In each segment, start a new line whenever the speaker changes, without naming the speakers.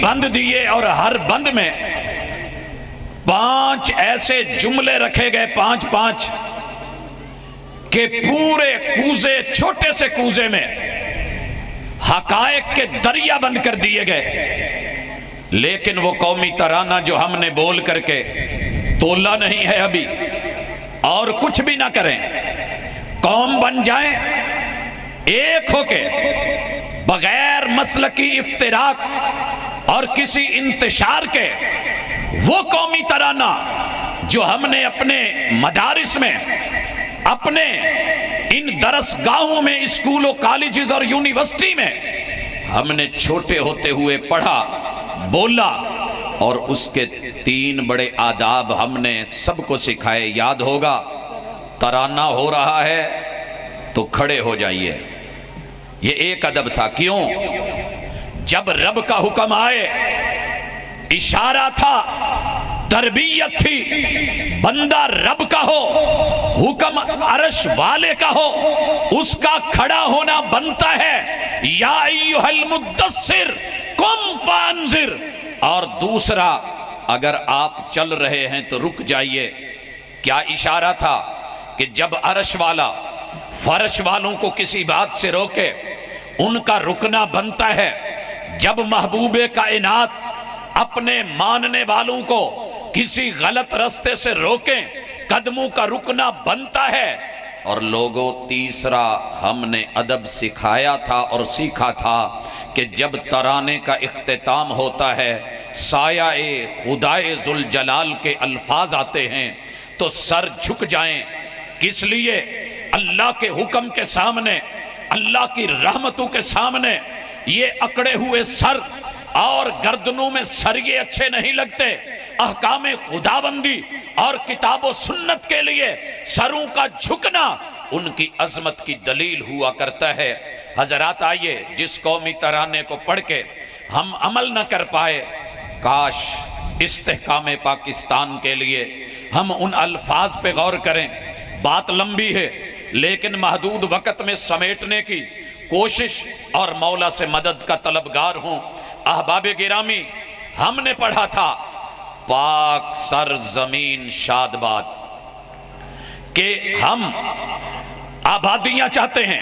بند دیے اور ہر بند میں 5 ایسے جملے رکھے گئے، 5 کہ پورے کوزے، چھوٹے سے کوزے میں حقائق کے دریا بند کر دیے گئے۔ لیکن وہ قومی ترانہ جو ہم نے بول کر کے تولا نہیں ہے ابھی، اور کچھ بھی نہ کریں، قوم بن جائیں ایک ہو کے، بغیر مسلکی افتراق اور کسی انتشار کے، وہ قومی ترانہ جو ہم نے اپنے مدارس میں، اپنے ان درسگاہوں میں، اسکولوں، کالجز اور یونیورسٹی میں ہم نے چھوٹے ہوتے ہوئے پڑھا، بولا، اور اس کے 3 بڑے آداب ہم نے سب کو سکھائے۔ یاد ہوگا، ترانہ ہو رہا ہے تو کھڑے ہو جائیے، یہ ایک ادب تھا۔ کیوں؟ جب رب کا حکم آئے، اشارہ تھا، تربیت تھی، بندہ رب کا ہو، حکم عرش والے کا ہو، اس کا کھڑا ہونا بنتا ہے۔ یا ایھا المدثر قم فانذر۔ اور دوسرا، اگر آپ چل رہے ہیں تو رک جائیے۔ کیا اشارہ تھا کہ جب عرش والا فرش والوں کو کسی بات سے روکے، ان کا رکنا بنتا ہے۔ جب محبوب کائنات اپنے ماننے والوں کو کسی غلط رستے سے روکیں، قدموں کا رکنا بنتا ہے۔ اور لوگوں، تیسرا ہم نے ادب سکھایا تھا اور سیکھا تھا کہ جب ترانے کا اختتام ہوتا ہے، سایہ خدائے ذوالجلال کے الفاظ آتے ہیں تو سر جھک جائیں۔ کس لیے؟ اللہ کے حکم کے سامنے، اللہ کی رحمتوں کے سامنے یہ اکڑے ہوئے سر اور گردنوں میں سریے اچھے نہیں لگتے۔ احکام خداوندی اور کتاب و سنت کے لیے سروں کا جھکنا ان کی عظمت کی دلیل ہوا کرتا ہے۔ حضرات، آئیے، جس قومی ترانے کو پڑھ کے ہم عمل نہ کر پائے، کاش استحکام پاکستان کے لیے ہم ان الفاظ پہ غور کریں۔ بات لمبی ہے لیکن محدود وقت میں سمیٹنے کی کوشش اور مولا سے مدد کا طلبگار ہوں۔ احباب گرامی، ہم نے پڑھا تھا پاک سرزمین شاد باد، کہ ہم آبادیاں چاہتے ہیں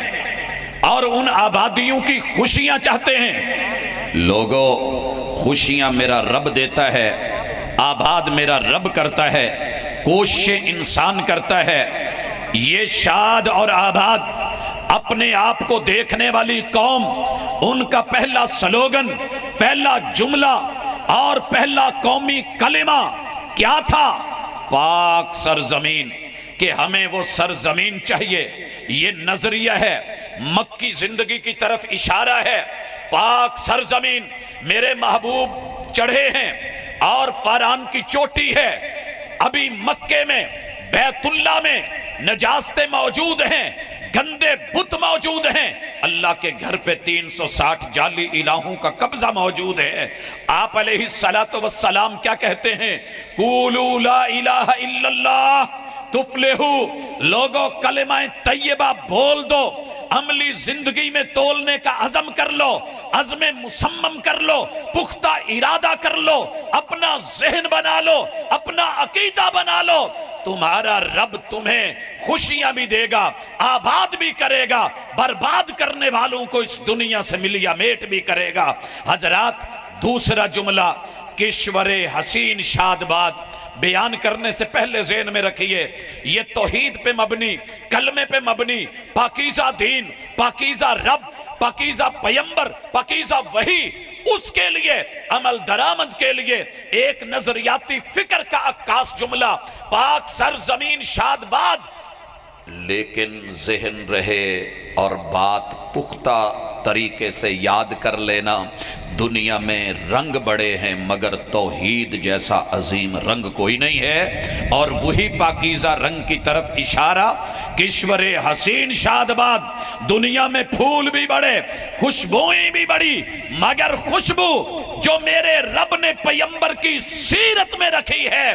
اور ان آبادیوں کی خوشیاں چاہتے ہیں۔ لوگوں، خوشیاں میرا رب دیتا ہے، آباد میرا رب کرتا ہے، کوشش انسان کرتا ہے۔ یہ شاد اور آباد اپنے آپ کو دیکھنے والی قوم، ان کا پہلا سلوگن، پہلا جملہ اور پہلا قومی کلمہ کیا تھا؟ پاک سرزمین، کہ ہمیں وہ سرزمین چاہیے۔ یہ نظریہ ہے، مکی زندگی کی طرف اشارہ ہے۔ پاک سرزمین، میرے محبوب چڑھے ہیں اور فاران کی چوٹی ہے، ابھی مکے میں، بیت اللہ میں نجاستیں موجود ہیں، گندے بت موجود ہیں، اللہ کے گھر پہ 360 جعلی الہوں کا قبضہ موجود ہے۔ آپ علیہ السلام کیا کہتے ہیں؟ قولوا لا الہ الا اللہ تفلحو۔ لوگوں، کلمہ طیبہ بول دو، عملی زندگی میں تولنے کا عزم کر لو، عزم مصمم کر لو، پختہ ارادہ کر لو، اپنا ذہن بنا لو، اپنا عقیدہ بنا لو، تمہارا رب تمہیں خوشیاں بھی دے گا، آباد بھی کرے گا، برباد کرنے والوں کو اس دنیا سے ملیا میٹ بھی کرے گا۔ حضرات، دوسرا جملہ کشور حسین شاد باد بیان کرنے سے پہلے ذہن میں رکھیے، یہ توحید پہ مبنی، کلمے پہ مبنی، پاکیزہ دین، پاکیزہ رب، پاکیزہ پیمبر، پاکیزہ وحی، اس کے لیے عمل درآمد کے لیے ایک نظریاتی فکر کا عکاس جملہ، پاک سرزمین شاد باد۔ لیکن ذہن رہے اور بات پختہ طریقے سے یاد کر لینا، دنیا میں رنگ بڑے ہیں مگر توحید جیسا عظیم رنگ کوئی نہیں ہے، اور وہی پاکیزہ رنگ کی طرف اشارہ، کشور حسین شاد باد۔ دنیا میں پھول بھی بڑے، خوشبوئیں بھی بڑی، مگر خوشبو جو میرے رب نے پیمبر کی سیرت میں رکھی ہے،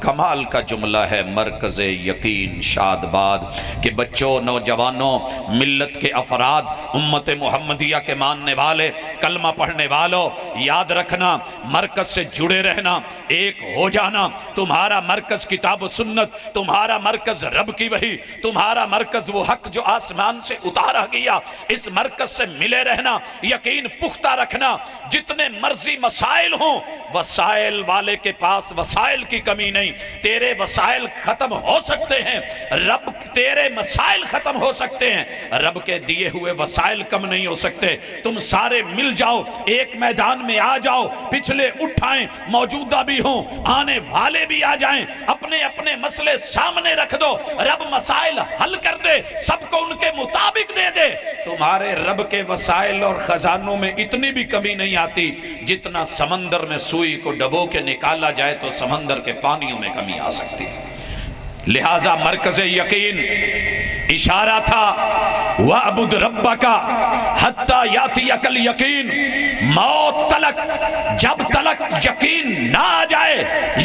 کمال کا جملہ ہے مرکز یقین شاد باد کہ بچوں، نوجوانوں، ملت کے افراد، امت محمدیہ کے ماننے والے، کلمہ پڑھنے والوں، یاد رکھنا مرکز سے جڑے رہنا، ایک ہو جانا۔ تمہارا مرکز کتاب و سنت، تمہارا مرکز رب کی وحی، تمہارا مرکز وہ حق جو آسمان سے اتارا گیا، اس مرکز سے ملے رہنا، یقین پختہ رکھنا۔ جتنے مرضی مسائل ہوں، وسائل والے کے پاس وسائل کی کمی نہیں۔ تیرے وسائل ختم ہو سکتے ہیں، رب تیرے مسائل ختم ہو سکتے ہیں، رب کے دیے ہوئے وسائل کم نہیں ہو سکتے۔ تم سارے مل جاؤ، ایک میدان میں آ جاؤ، پچھلے اٹھائیں، موجودہ بھی ہوں، آنے والے بھی آ جائیں، اپنے اپنے مسئلے سامنے رکھ دو، رب مسائل حل کر دے، سب کو ان کے مطابق دے دے۔ تمہارے رب کے وسائل اور خزانوں میں اتنی بھی کمی نہیں آتی جتنا سمندر میں سوئی کو ڈبو کے نکالا جائے تو سمندر کے پانیوں میں کمی آ سکتی ہے۔ لہٰذا مرکز یقین اشارہ تھا وَعْبُدْ رَبَّكَ حَتَّى يَأْتِيَكَ الْيَقِينُ، موت تلک، جب تلک یقین نہ آ جائے۔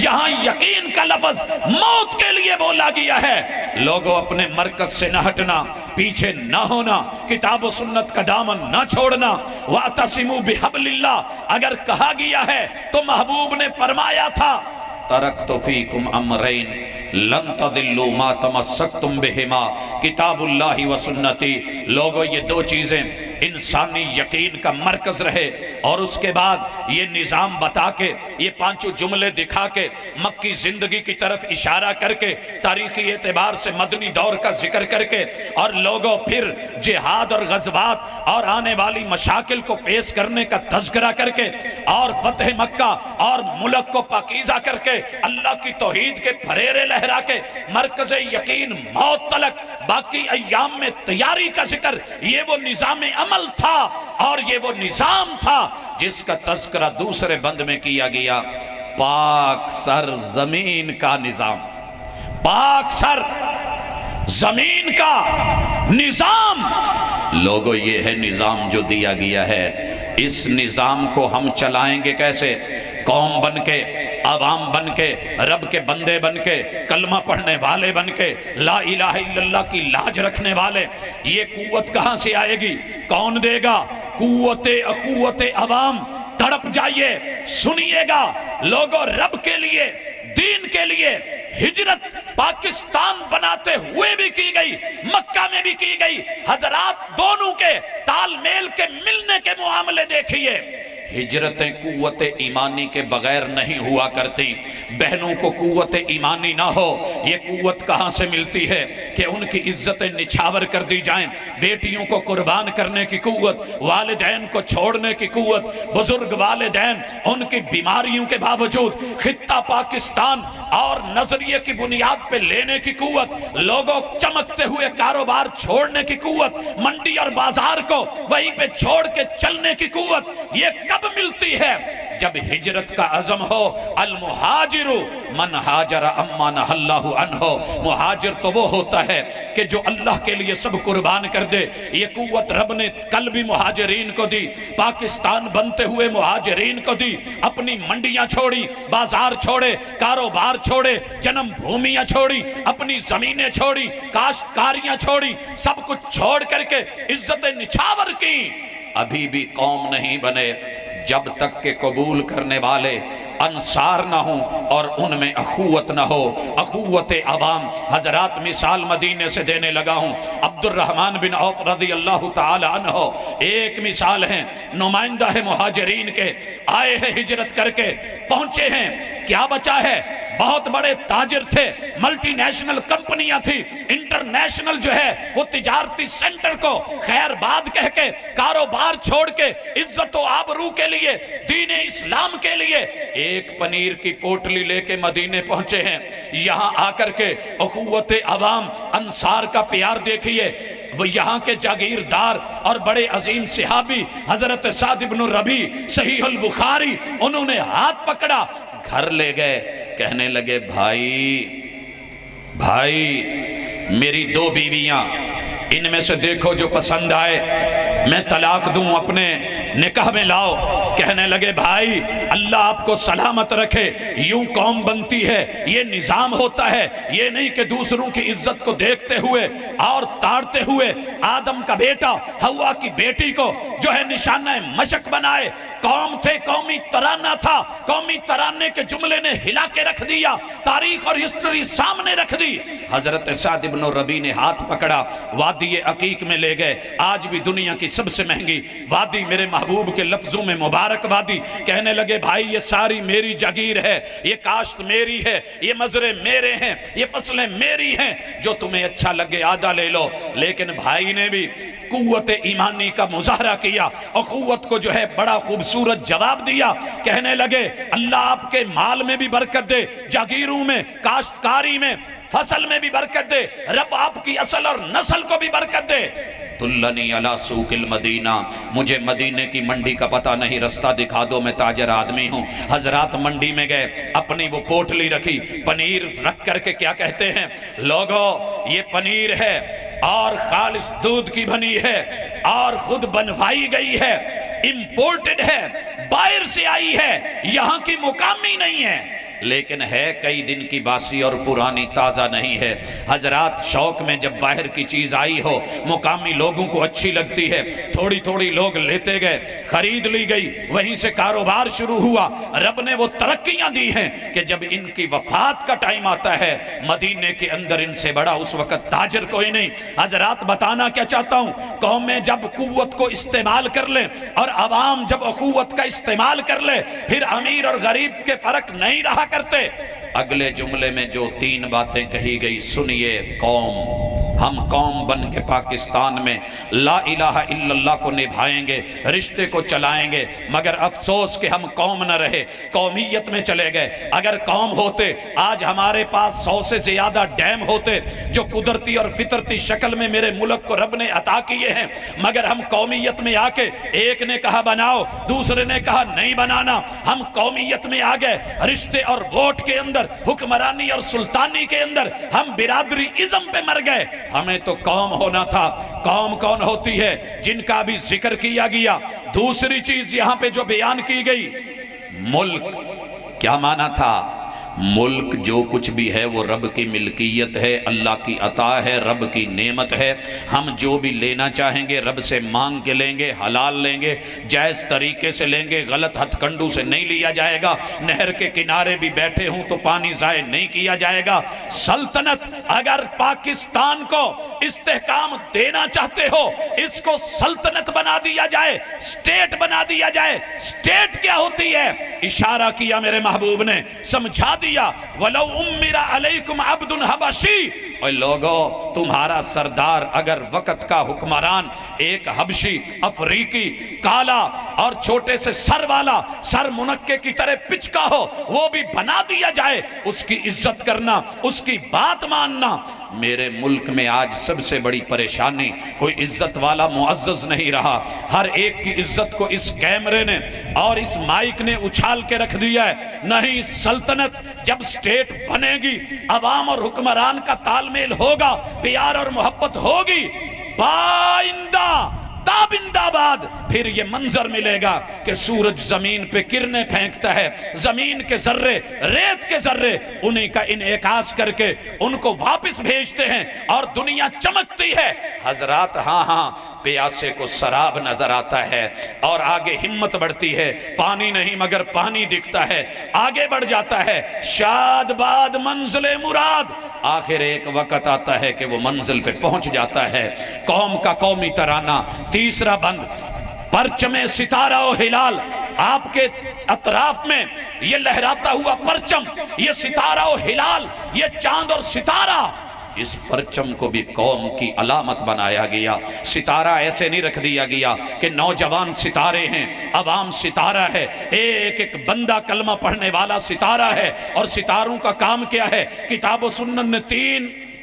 یہاں یقین کا لفظ موت کے لیے بولا گیا ہے۔ لوگوں اپنے مرکز سے نہ ہٹنا، پیچھے نہ ہونا، کتاب و سنت کا دامن نہ چھوڑنا۔ وَاعْتَصِمُوا بِحَبْلِ اللَّهِ، اگر کہا گیا ہے تو محبوب نے فرمایا تھا ترکت فیکم امرین لن تضلوا ما تمسکتم بہما کتاب اللہ و سنتی۔ لوگوں یہ دو چیزیں انسانی یقین کا مرکز رہے، اور اس کے بعد یہ نظام بتا کے، یہ پانچوں جملے دکھا کے، مکی زندگی کی طرف اشارہ کر کے، تاریخی اعتبار سے مدنی دور کا ذکر کر کے، اور لوگوں پھر جہاد اور غزوات اور آنے والی مشاکل کو فیس کرنے کا تذکرہ کر کے، اور فتح مکہ اور ملک کو پاکیزہ کر کے، اللہ کی توحید کے پھریرے لہرا کے، مرکز یقین موت تلک، باقی ایام میں تیاری کا ذکر۔ یہ وہ نظام عمل تھا، اور یہ وہ نظام تھا جس کا تذکرہ دوسرے بند میں کیا گیا، پاک سر زمین کا نظام، پاک سر زمین کا نظام۔ لوگوں یہ ہے نظام جو دیا گیا ہے، اس نظام کو ہم چلائیں گے کیسے؟ قوم بن کے، عوام بن کے، رب کے بندے بن کے، کلمہ پڑھنے والے بن کے، لا الہ الا اللہ کی لاج رکھنے والے۔ یہ قوت کہاں سے آئے گی؟ کون دے گا؟ قوت اخوت عوام۔ تڑپ جائیے، سنیے گا لوگوں، رب کے لیے، دین کے لیے ہجرت پاکستان بناتے ہوئے بھی کی گئی، مکہ میں بھی کی گئی۔ حضرات دونوں کے تال میل کے ملنے کے معاملے دیکھیے۔ ہجرتیں قوت ایمانی کے بغیر نہیں ہوا کرتی۔ بہنوں کو قوت ایمانی نہ ہو، یہ قوت کہاں سے ملتی ہے کہ ان کی عزتیں نچھاور کر دی جائیں؟ بیٹیوں کو قربان کرنے کی قوت، والدین کو چھوڑنے کی قوت، بزرگ والدین ان کی بیماریوں کے باوجود خطہ پاکستان اور نظریے کی بنیاد پہ لینے کی قوت، لوگوں چمکتے ہوئے کاروبار چھوڑنے کی قوت، منڈی اور بازار کو وہیں پہ چھوڑ کے چلنے کی قوت، یہ کب ملتی ہے؟ جب ہجرت کا عزم ہو۔ المہاجر من ہاجر اما نہی اللہ عنہ، مہاجر تو وہ ہوتا ہے کہ جو اللہ کے لیے سب قربان کر دے۔ یہ قوت رب نے کل بھی مہاجرین کو دی، پاکستان بنتے ہوئے مہاجرین کو دی۔ اپنی منڈیاں چھوڑی، بازار چھوڑے، کاروبار چھوڑے، جنم بھومیاں چھوڑی، اپنی زمینیں چھوڑی، کاشتکاریاں چھوڑی، سب کچھ چھوڑ کر کے عزتیں نچھاور کی۔ ابھی بھی قوم نہیں بنے جب تک کہ قبول کرنے والے انصار نہ ہوں اور ان میں اخوت نہ ہو، اخوت عوام۔ حضرات مثال مدینے سے دینے لگا ہوں، عبد الرحمن بن عوف رضی اللہ تعالی عنہ ایک مثال ہیں، نمائندہ ہے مہاجرین کے، آئے ہیں ہجرت کر کے، پہنچے ہیں، کیا بچا ہے؟ بہت بڑے تاجر تھے، ملٹی نیشنل کمپنیاں تھی، انٹرنیشنل جو ہے وہ تجارتی سینٹر کو خیر باد کہہ کے، کاروبار چھوڑ کے، عزت و آبرو کے لیے، دین اسلام کے لیے ایک پنیر کی پوٹلی لے کے مدینے پہنچے ہیں۔ یہاں آ کر کے اخوت عوام، انصار کا پیار دیکھیے۔ وہ یہاں کے جاگیردار اور بڑے عظیم صحابی حضرت سعد بن ربیع، صحیح البخاری، انہوں نے ہاتھ پکڑا، گھر لے گئے، کہنے لگے بھائی میری دو بیویاں، ان میں سے دیکھو جو پسند آئے میں طلاق دوں، اپنے نکاح میں لاؤ۔ کہنے لگے بھائی اللہ آپ کو سلامت رکھے، یوں قوم بنتی ہے، یہ نظام ہوتا ہے، یہ نہیں کہ دوسروں کی عزت کو دیکھتے ہوئے اور تاڑتے ہوئے آدم کا بیٹا ہوا کی بیٹی کو جو ہے نشانہ مشق بنائے۔ قوم تھے، قومی ترانہ تھا، قومی ترانے کے جملے نے ہلا کے رکھ دیا، تاریخ اور ہسٹری سامنے رکھ دی۔ حضرت سعد بن ربیع نے ہاتھ پکڑا، وادی عقیق میں لے گئے، آج بھی دنیا کی سب سے مہنگی وادی، میرے محبوب کے لفظوں میں مبارک وادی۔ کہنے لگے بھائی یہ ساری میری جاگیر ہے، یہ کاشت میری ہے، یہ مزرے میرے ہیں، یہ فصلیں میری ہیں، جو تمہیں اچھا لگے آدھا لے لو۔ لیکن بھائی نے بھی قوت ایمانی کا مظاہرہ کیا، اخوت کو جو ہے بڑا خوبصورت جواب دیا۔ کہنے لگے اللہ آپ کے مال میں بھی برکت دے، جاگیروں میں، کاشتکاری میں، فصل میں بھی برکت دے، رب آپ کی اصل اور نسل کو بھی برکت دے۔ دلنی علی سوق المدینہ، مجھے مدینے کی منڈی کا پتہ نہیں، رستہ دکھا دو، میں تاجر آدمی ہوں۔ حضرات منڈی میں گئے، اپنی وہ پوٹلی رکھی، پنیر رکھ کر کے کیا کہتے ہیں لوگو، یہ پنیر ہے اور خالص دودھ کی بنی ہے اور خود بنوائی گئی ہے، امپورٹڈ ہے، باہر سے آئی ہے، یہاں کی مقامی نہیں ہے، لیکن ہے کئی دن کی باسی اور پرانی، تازہ نہیں ہے۔ حضرات شوق میں جب باہر کی چیز آئی ہو، مقامی لوگوں کو اچھی لگتی ہے، تھوڑی تھوڑی لوگ لیتے گئے، خرید لی گئی، وہیں سے کاروبار شروع ہوا۔ رب نے وہ ترقیاں دی ہیں کہ جب ان کی وفات کا ٹائم آتا ہے، مدینے کے اندر ان سے بڑا اس وقت تاجر کوئی نہیں۔ حضرات بتانا کیا چاہتا ہوں، قومیں جب قوت کو استعمال کر لیں اور عوام جب اخوت کا استعمال کر لے، پھر امیر اور غریب کے فرق نہیں رہا کرتے۔ اگلے جملے میں جو 3 باتیں کہی گئی سنیے، قوم، ہم قوم بن کے پاکستان میں لا الہ الا اللہ کو نبھائیں گے، رشتے کو چلائیں گے، مگر افسوس کہ ہم قوم نہ رہے، قومیت میں چلے گئے۔ اگر قوم ہوتے، آج ہمارے پاس 100 سے زیادہ ڈیم ہوتے جو قدرتی اور فطرتی شکل میں میرے ملک کو رب نے عطا کیے ہیں، مگر ہم قومیت میں آ کے ایک نے کہا بناؤ، دوسرے نے کہا نہیں بنانا، ہم قومیت میں آ گئے، رشتے اور ووٹ کے اندر، حکمرانی اور سلطانی کے اندر ہم برادری ازم پہ مر گئے۔ ہمیں تو قوم ہونا تھا۔ قوم کون ہوتی ہے؟ جن کا بھی ذکر کیا گیا۔ دوسری چیز یہاں پہ جو بیان کی گئی، ملک، کیا معنی تھا؟ ملک جو کچھ بھی ہے وہ رب کی ملکیت ہے، اللہ کی عطا ہے، رب کی نعمت ہے۔ ہم جو بھی لینا چاہیں گے رب سے مانگ کے لیں گے، حلال لیں گے، جائز طریقے سے لیں گے، غلط ہتھ کنڈو سے نہیں لیا جائے گا۔ نہر کے کنارے بھی بیٹھے ہوں تو پانی ضائع نہیں کیا جائے گا۔ سلطنت، اگر پاکستان کو استحکام دینا چاہتے ہو، اس کو سلطنت بنا دیا جائے، سٹیٹ بنا دیا جائے۔ سٹیٹ کیا ہوتی ہے؟ اشارہ کیا میرے محبوب نے، سمجھا دیا، وَلَوْ أُمِّرَ عَلَيْكُمْ عَبْدٌ حَبَشِي، اے لوگو تمہارا سردار اگر وقت کا حکمران ایک حبشی، افریقی، کالا اور چھوٹے سے سر والا، سر منکے کی طرح پچکا ہو، وہ بھی بنا دیا جائے، اس کی عزت کرنا، اس کی بات ماننا۔ میرے ملک میں آج سب سے بڑی پریشانی، کوئی عزت والا معزز نہیں رہا، ہر ایک کی عزت کو اس کیمرے نے اور اس مائک نے اچھال کے رکھ دیا ہے۔ نہیں، سلطنت جب سٹیٹ بنے گی، عوام اور حکمران کا تال میل ہوگا، پیار اور محبت ہوگی، بائندہ تابندہ باد، پھر یہ منظر ملے گا کہ سورج زمین پہ کرنیں پھینکتا ہے، زمین کے ذرے، ریت کے ذرے انہیں کا انعکاس کر کے ان کو واپس بھیجتے ہیں اور دنیا چمکتی ہے۔ حضرات ہاں پیاسے کو سراب نظر آتا ہے اور آگے ہمت بڑھتی ہے، پانی نہیں مگر پانی دکھتا ہے، آگے بڑھ جاتا ہے، شاد باد منزل مراد۔ آخر ایک وقت آتا ہے کہ وہ منزل پہ پہنچ جاتا ہے۔ قوم کا قومی ترانہ، تیسرا بند، پرچم ستارہ و ہلال، آپ کے اطراف میں یہ لہراتا ہوا پرچم، یہ ستارہ و ہلال، یہ چاند اور ستارہ، اس پرچم کو بھی قوم کی علامت بنایا گیا۔ ستارہ ایسے نہیں رکھ دیا گیا کہ نوجوان ستارے ہیں، عوام ستارہ ہے، ایک ایک بندہ کلمہ پڑھنے والا ستارہ ہے۔ اور ستاروں کا کام کیا ہے؟ کتاب و سنت نے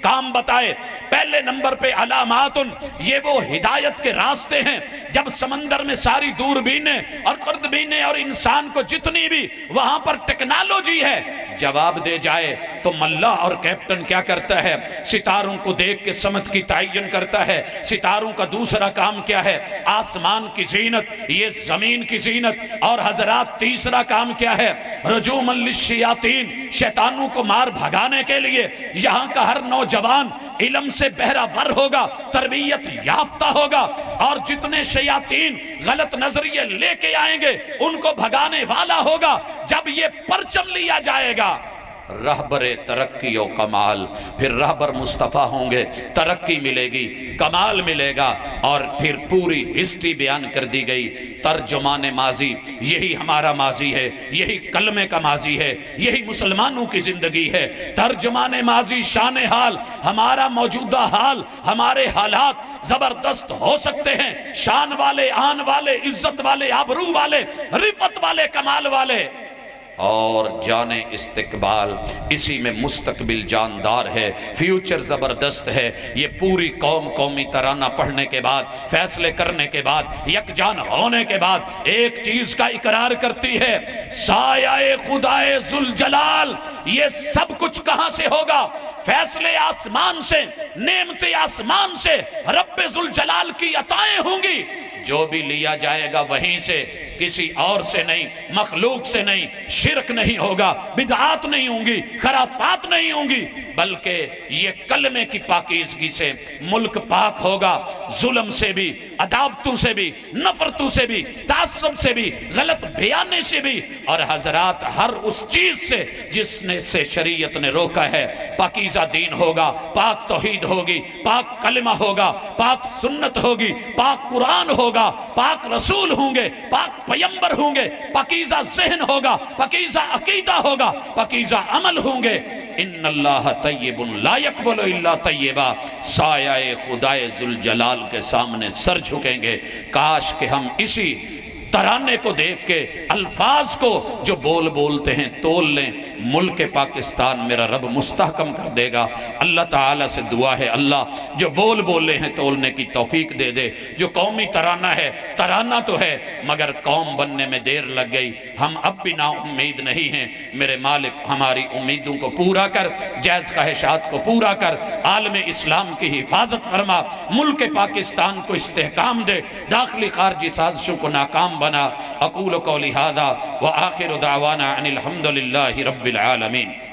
کام بتائے۔ پہلے نمبر پہ علاماتن، یہ وہ ہدایت کے راستے ہیں۔ جب سمندر میں ساری دوربینیں اور خوردبینیں اور انسان کو جتنی بھی وہاں پر ٹیکنالوجی ہے جواب دے جائے تو ملا اور کیپٹن کیا کرتا ہے؟ ستاروں کو دیکھ کے سمت کی تعین کرتا ہے۔ ستاروں کا دوسرا کام کیا ہے؟ آسمان کی زینت، یہ زمین کی زینت۔ اور حضرات تیسرا کام کیا ہے؟ رجوم للشیاطین، شیطانوں کو مار بھگانے کے لیے یہاں کا ہر نوجوان علم سے بہرہ ور ہوگا، تربیت یافتہ ہوگا، اور جتنے شیاطین غلط نظریے لے کے آئیں گے ان کو بھگانے والا ہوگا۔ جب یہ پرچم لیا جائے گا رہبر ترقی و کمال، پھر رہبر مصطفیٰ ہوں گے، ترقی ملے گی، کمال ملے گا۔ اور پھر پوری ہسٹری بیان کر دی گئی۔ ترجمان ماضی، یہی ہمارا ماضی ہے، یہی کلمے کا ماضی ہے، یہی مسلمانوں کی زندگی ہے۔ ترجمان ماضی شان حال، ہمارا موجودہ حال، ہمارے حالات زبردست ہو سکتے ہیں، شان والے، آن والے، عزت والے، آبرو والے، رفت والے، کمال والے، اور جانے استقبال اسی میں مستقبل جاندار ہے، فیوچر زبردست ہے۔ یہ پوری قوم قومی ترانہ پڑھنے کے بعد، فیصلے کرنے کے بعد، یکجان ہونے کے بعد ایک چیز کا اقرار کرتی ہے، سایہ خدائے ذوالجلال۔ یہ سب کچھ کہاں سے ہوگا؟ فیصلے آسمان سے، نعمت آسمان سے، رب ذوالجلال کی عطائیں ہوں گی۔ جو بھی لیا جائے گا وہیں سے، کسی اور سے نہیں، مخلوق سے نہیں۔ شرک نہیں ہوگا، بدعات نہیں ہوں گی، خرافات نہیں ہوں گی، بلکہ یہ کلمے کی پاکیزگی سے ملک پاک ہوگا، ظلم سے بھی، عداوتوں سے بھی، نفرتوں سے بھی، تعصب سے بھی، غلط بیانے سے بھی، اور حضرات ہر اس چیز سے جس نے سے شریعت نے روکا ہے۔ پاکیزہ دین ہوگا، پاک توحید ہوگی، پاک کلمہ ہوگا، پاک سنت ہوگی، پاک قرآن ہوگا، پاک رسول ہوں گے، پاک پیمبر ہوں گے، پاکیزہ ذہن ہوگا، پاکیزہ عقیدہ ہوگا، پاکیزہ عمل ہوں گے۔ ان اللہ طیب لا یقبل الا طیبا۔ سایہ خدائے ذوالجلال کے سامنے سر جھکیں گے۔ کاش کہ ہم اسی ترانے کو دیکھ کے الفاظ کو جو بولتے ہیں تول لیں۔ ملک پاکستان میرا رب مستحکم کر دے گا۔ اللہ تعالیٰ سے دعا ہے اللہ جو بولے ہیں تولنے کی توفیق دے دے۔ جو قومی ترانہ ہے، ترانہ تو ہے مگر قوم بننے میں دیر لگ گئی۔ ہم اب بھی نا امید نہیں ہیں۔ میرے مالک ہماری امیدوں کو پورا کر، جائز خواہشات کو پورا کر، عالم اسلام کی حفاظت فرما، ملک پاکستان کو استحکام دے، داخلی خارجی سازشوں کو ناکام بنا۔ اقول قولی ھذا وآخر دعوانا ان الحمد للہ رب العالمین۔